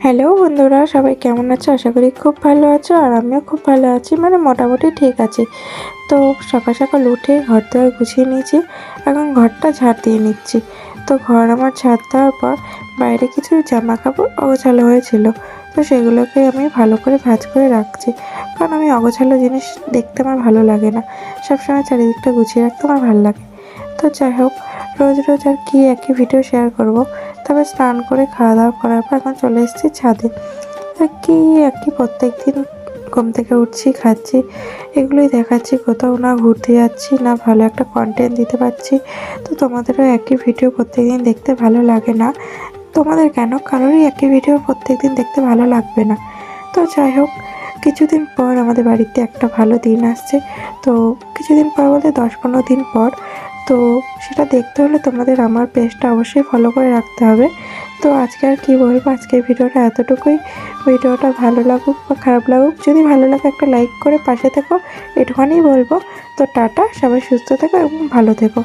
Hello বন্ধুরা, সবাই কেমন আছো? আশা করি খুব ভালো আছো। আর আমিও খুব ভালো আছি, মানে মোটামুটি ঠিক আছি। তো সকাল সকাল উঠে ঘর দুয়ার গুছিয়ে নিয়েছি, এখন ঘরটা ঝাড় দিয়ে নিচ্ছি। তো ঘর আমার ঝাড় দেওয়ার পর বাইরে কিছু জামা কাপড় অগোছালো হয়েছিল, তো সেগুলোকে আমি ভালো করে ভাঁজ করে রাখছি। কারণ আমি অগোছালো জিনিস দেখতে আমার ভালো লাগে না, সবসময় চারিদিকটা গুছিয়ে রাখতে আমার ভালো লাগে। তো যাই হোক, রোজ রোজ আর কি একই ভিডিও শেয়ার করব। তবে স্নান করে খাওয়া দাওয়া করার পর এখন চলে এসেছি ছাদে। আর কি একই প্রত্যেক দিন ঘুম থেকে উঠছি, খাচ্ছি, এগুলোই দেখাচ্ছি। কোথাও না ঘুরতে যাচ্ছি, না ভালো একটা কন্টেন্ট দিতে পারছি। তো তোমাদেরও একই ভিডিও প্রত্যেকদিন দেখতে ভালো লাগে না? তোমাদের কেন, কারোরই একই ভিডিও প্রত্যেকদিন দেখতে ভালো লাগবে না। তো যাই হোক, কিছুদিন পর আমাদের বাড়িতে একটা ভালো দিন আসছে। তো কিছুদিন পর বলতে 10-15 দিন পর। তো সেটা দেখতে হলে তোমাদের আমার পেজটা অবশ্যই ফলো করে রাখতে হবে। তো আজকে আর কি বলবো, আজকের ভিডিওটা এতটুকুই। ভিডিওটা ভালো লাগুক বা খারাপ লাগুক, যদি ভালো লাগে একটা লাইক করে পাশে থেকো, এটুখানেই বলবো। তো টাটা, সবাই সুস্থ থেকো এবং ভালো থেকো।